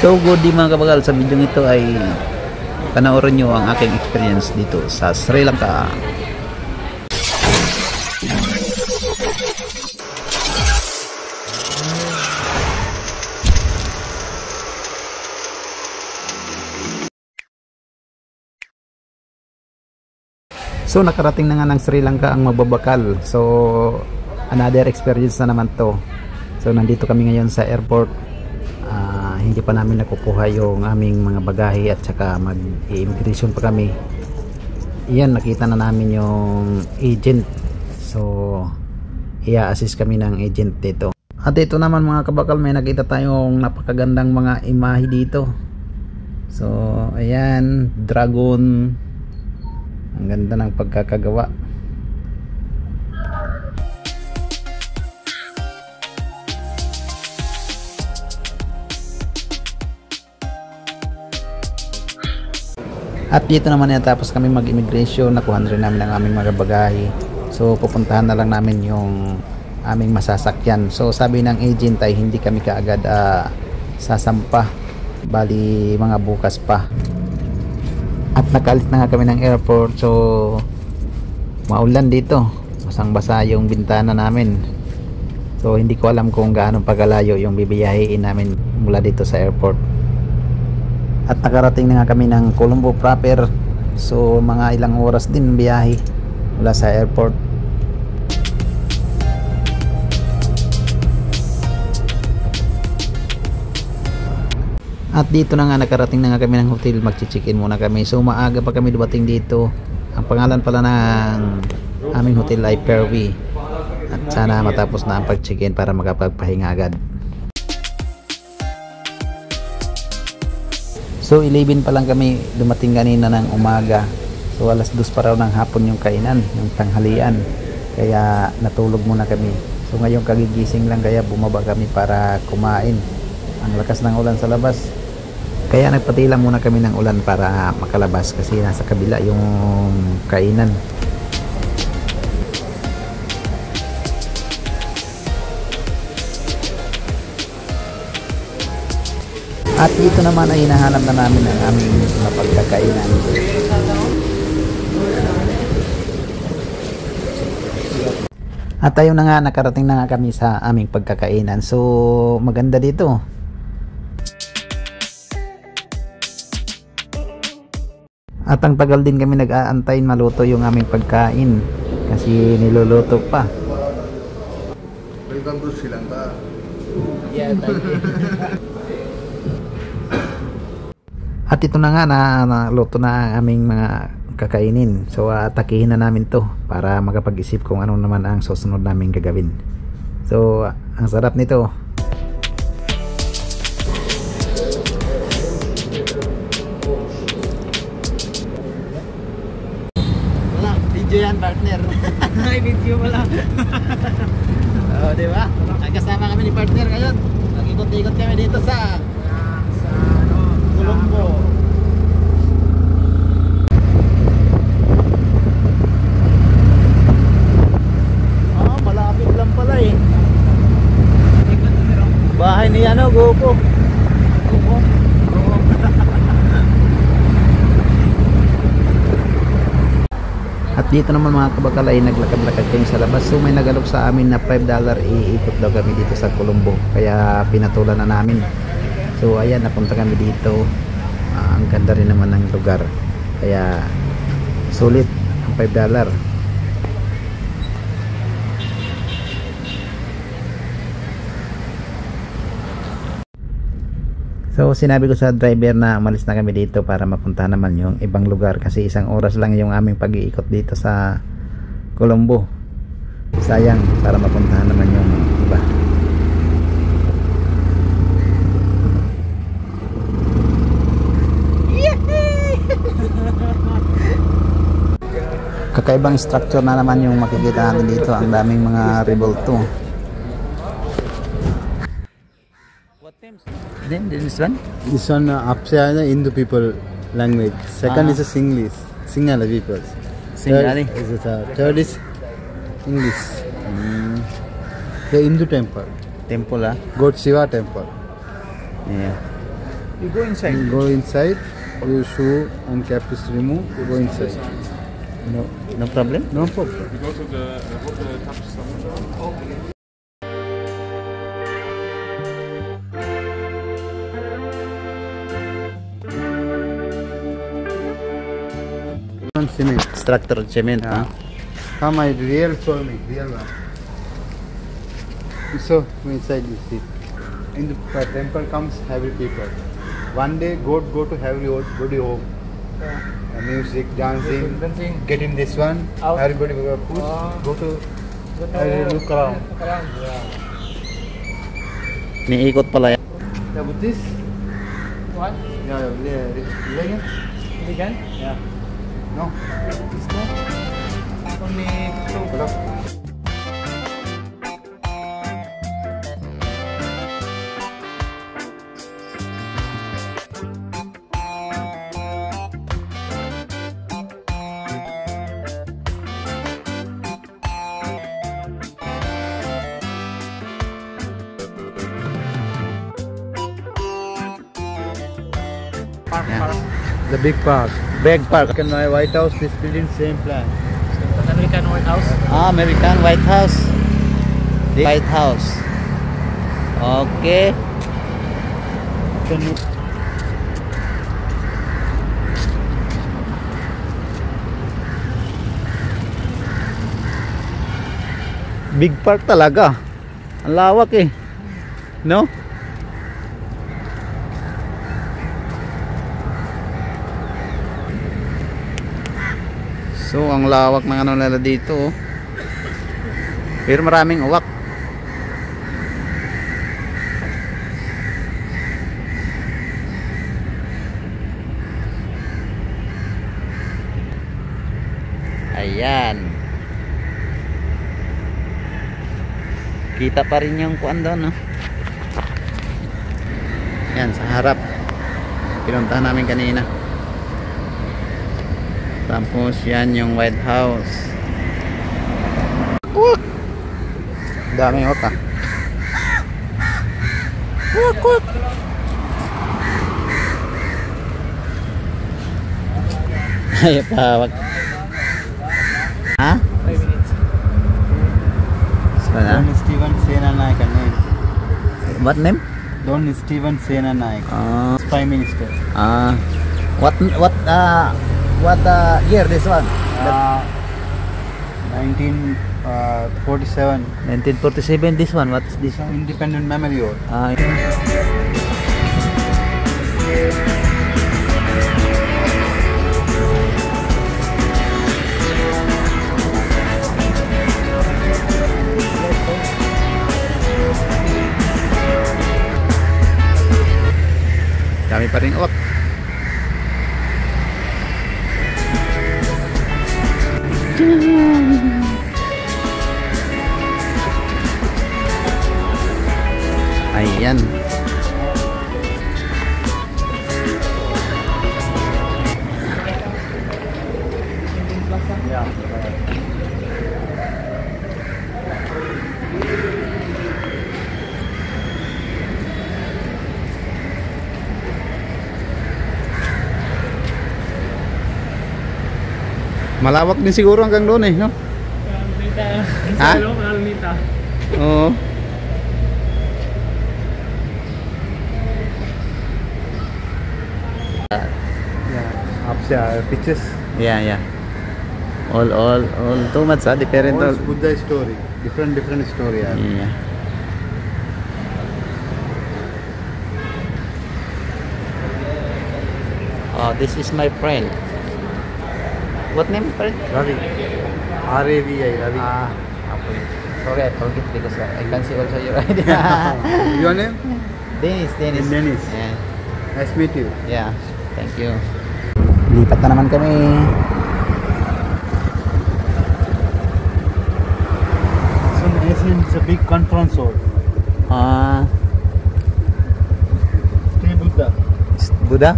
So good di mga kabagal, sa video ito ay panoorin nyo ang aking experience dito sa Sri Lanka. So nakarating na nga ng Sri Lanka ang magbabakal. So another experience na naman to. So nandito kami ngayon sa airport. Hindi pa namin nakukuha yung aming mga bagahe at saka mag-immigration pa kami. Iyan, nakita na namin yung agent. So i-assist kami ng agent dito. At ito naman mga kabakal, may nakita tayong napakagandang mga imahe dito. So ayan, dragon. Ang ganda ng pagkakagawa. At dito naman natapos kami mag-immigration, nakuha rin namin ang aming mga bagahe. So pupuntahan na lang namin yung aming masasakyan. So sabi ng agent ay hindi kami kaagad sasampa, bali mga bukas pa. At nakalit na nga kami ng airport. So maulan dito, basang basa yung bintana namin. So hindi ko alam kung gaano pagalayo yung bibiyahiin namin mula dito sa airport. At nakarating na nga kami ng Colombo proper. So mga ilang oras din biyahe mula sa airport. At dito na nga nakarating na nga kami ng hotel, mag-check-in muna kami. So maaga pa kami dumating dito. Ang pangalan pala ng aming hotel ay Pervi. At sana matapos na ang pag-check-in para makapagpahinga agad. So 11 pa lang kami dumating kanina ng umaga. So alas 2 pa raw ng hapon yung kainan, yung tanghalian. Kaya natulog muna kami. So ngayong kagigising lang kaya bumaba kami para kumain. Ang lakas ng ulan sa labas. Kaya nagpatila muna kami ng ulan para makalabas kasi nasa kabila yung kainan. At dito naman ay hinahanap na namin ang aming mga pagkakainan. At tayo na nga, nakarating na nga kami sa aming pagkakainan. So maganda dito. At ang tagal din kami nag-aantayin maluto yung aming pagkain kasi niluluto pa. Welcome to Sri Lanka. Yeah, thank you. At ito na nga, naluto na ang aming mga kakainin. So atakihin na namin to para makapag-isip kung ano naman ang susunod namin gagawin. So ang sarap nito. Wala, video yan partner. Ay, video wala. Oh, di ba? Kasama kami ni partner ngayon. Nag-ikot-ikot kami dito sa Colombo. Malapit lang pala eh. Bahay ni Goku. At dito naman mga kabakal ay naglakad-lakad kami sa labas. So may nagalok sa amin na $5 iikot daw kami dito sa Colombo. Kaya pinatulan na namin. So ayan, napunta kami dito. Ang ganda rin naman ng lugar. Kaya sulit ang $5. So sinabi ko sa driver na umalis na kami dito para mapunta naman yung ibang lugar. Kasi 1 oras lang yung aming pag-iikot dito sa Colombo. Sayang, para mapuntahan naman yung iba. Kakaibang structure na naman yung makikita natin dito. Ang daming mga revolto. Then this one? This one Apsaya Hindu people language. Second is a Singlish, Sinhala people. Singhali. Third is English. The Hindu temple. Temple God Shiva temple. Yeah. You go inside. You go inside. Your shoe and cap is removed. You go inside. No problem. No problem. You go to the touch somewhere. Cement. Structural cement. Yeah. Come, I real show me. Real one. So inside you see. In the temple comes every people. One day God go to everybody home. Music, dancing. Get in this one. Out. Everybody will push. Go to. Look around. Niikot pala yan. Yeah, with this. What? Yeah. Vegan? Yeah. No. This one? Only two. Hello. Yeah. The big park. Big park. In my White House, this building same plan. The American White House. Ah, American White House. The White House. Okay. Big park talaga. Ang lawak eh. No? So, ang lawak ng ano nila dito. Oh. Pero maraming uwak. Ayan. Kita pa rin yung kuan doon, no? Yan, sa harap. Pinuntahan namin kanina. Tapos yan yung White House. Wak! Daming ota. Wak, wak! Ay, pawag. Ha? 5 minutes. Sana? Don Steven Senanaik name. What name? Don Steven Senanaik. Prime Minister. What year this one? 1947. 1947 this one. What is this? Independent Memorial. Kami pa rin uwak. Ayan. Malawak din siguro hanggang doon eh, no? Ha? Oo. Yeah. Up there, pictures. Yeah. All too much, different. All Buddha story. Different story. Yeah. Oh, this is my friend. What name, friend? Ravi. R-A-V-I, Ravi. Okay. Sorry, I forget because I can see also your ID. Your name? Dennis. Dennis. Yeah. Nice to meet you. Yeah. Thank you. Lipat na naman kami. So it's a big conference hall. Sri Buddha. Buddha?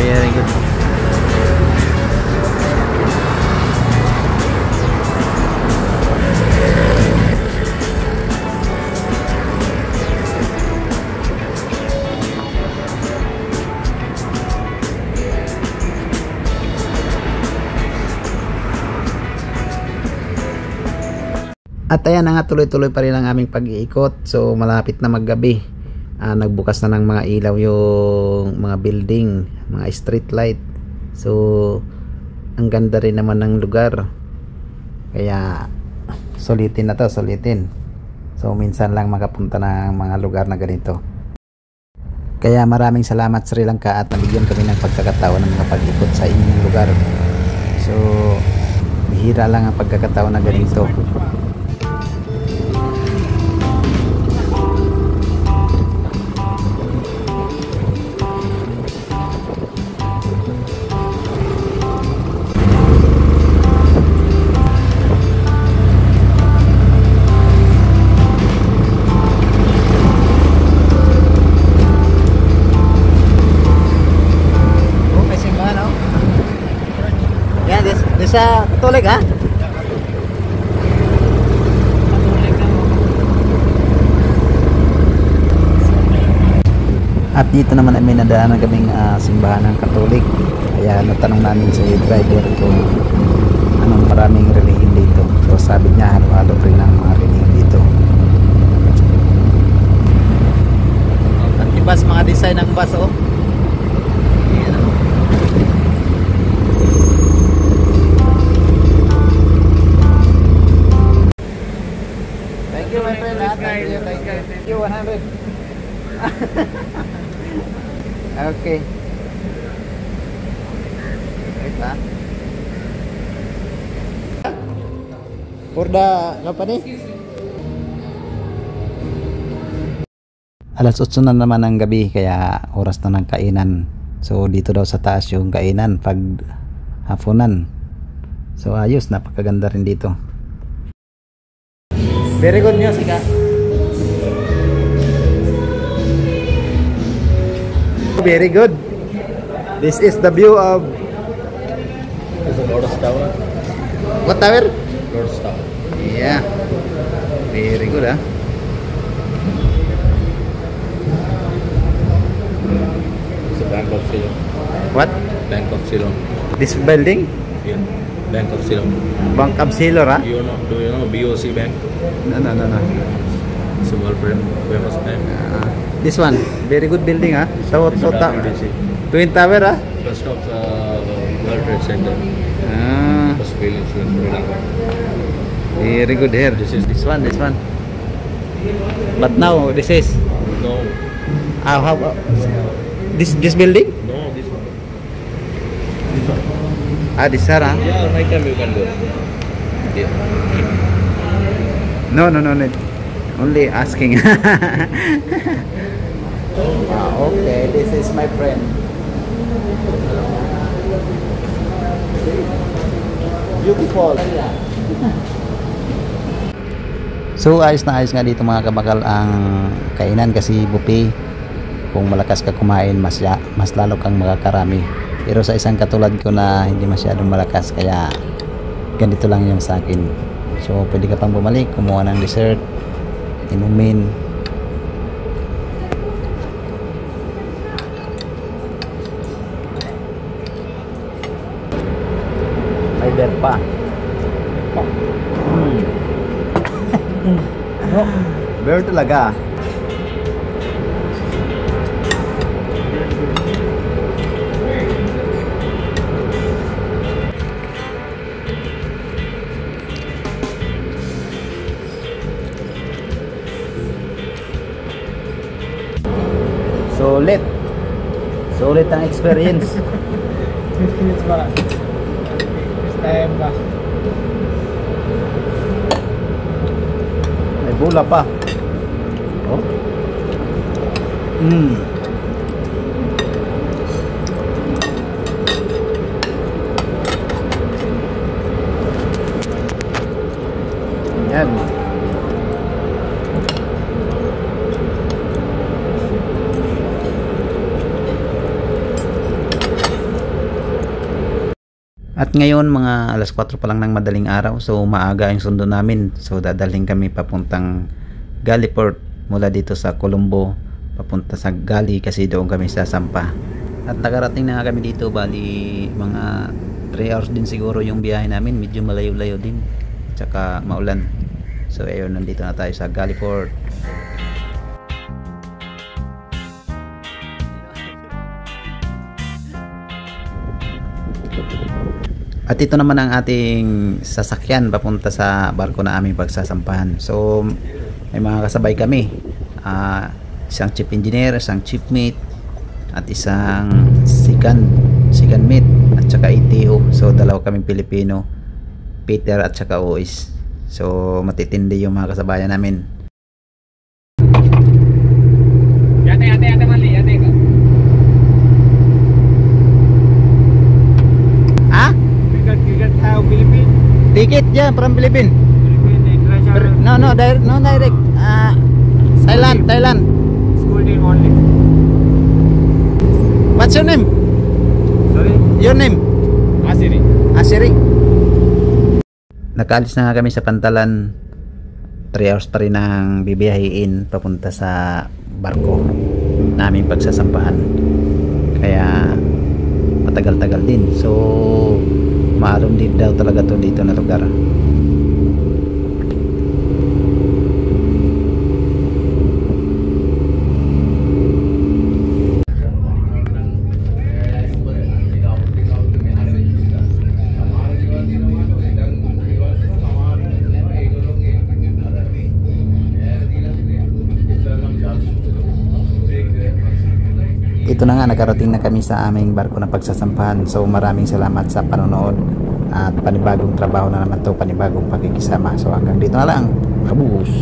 Very good. At ayan na nga, tuloy-tuloy pa rin ang aming pag-iikot. So malapit na maggabi. Nagbukas na ng mga ilaw yung mga building, mga street light. So ang ganda rin naman ng lugar. Kaya sulitin na to, sulitin. So minsan lang makapunta ng mga lugar na ganito. Kaya maraming salamat Sri Lanka at nabigyan kami ng pagkakataon ng makapag-ikot sa inyong lugar. So bihira lang ang pagkakataon na ganito. Sa Katolik ha? At dito naman ay may nadaanan kaming simbahan ng Katolik. Kaya natanong namin sa driver kung anong maraming relihiyon dito. So sabi niya halo-halo rin ang mga relihiyon dito. At ibas mga design ng bus oh. Thank you 100. Okay. Wait ha. For the company. Alas 8 na naman ng gabi kaya oras na ng kainan. So dito daw sa taas yung kainan pag hapunan. So ayos, napakaganda rin dito. Very good music ha. Very good. This is the view of It's a Lotus Tower. what tower? Lotus Tower. Yeah. Very good ah. It's a Bank of Ceylon. What? Bank of Ceylon. This building? Yeah. Bank of Ceylon. Bank of Ceylon ah? Do you know BOC Bank? No. It's a world famous bank. This one, very good building ah. So It's a WTC. Twin Tower ah? First of World Trade Center. First building in Sri Lanka. Very good here. This is This one. But now this is no, how about this building? no, this one. This one ah? Yeah, night time you can go. Yeah. No. Only asking. Okay, this is my friend. Beautiful. So ayos na ayos nga dito mga kabakal ang kainan kasi buffet. Kung malakas ka kumain mas lalo kang makakarami. Pero sa isang katulad ko na hindi masyadong malakas kaya ganito lang yung sa akin. So pwede ka pang bumalik, kumuha ng dessert, inumin. May beer pa. Beer talaga. Sulit ang experience. 15 minutes ba? Time ba? May bula pa. Oh. Yan. At ngayon mga alas 4 pa lang ng madaling araw, so maaga yung sundo namin. So dadalhin kami papuntang Gali Port mula dito sa Colombo papunta sa Gali kasi doon kami sasampa. At nakarating na kami dito, bali mga 3 hours din siguro yung biyahe namin, medyo malayo-layo din tsaka maulan. So ayun, nandito na tayo sa Galliport. At ito naman ang ating sasakyan papunta sa barko na aming pagsasampahan. So may mga kasabay kami, isang chief engineer, isang chief mate, at isang second mate, at saka ATO. So dalawa kaming Pilipino, Peter at saka Ois. So matitindi yung mga kasabayan namin. Ate mali, ate ko. Bigat tayo Philippine. Ticket dyan from Philippines. No, direct. Thailand. School name only. What's your name? Sorry? Your name? Asiri. Nakaalis na nga kami sa Pantalan. 3 hours pa rin ang bibiyahiin papunta sa barko naming pagsasampahan. Kaya matagal-tagal din. So maalon din daw talaga to dito na lugar. Ito na nga, nakarating na kami sa aming barko na pagsasampahan. So maraming salamat sa panonood, at panibagong trabaho na naman to, panibagong pakikisama. So hanggang dito na lang. Kabus!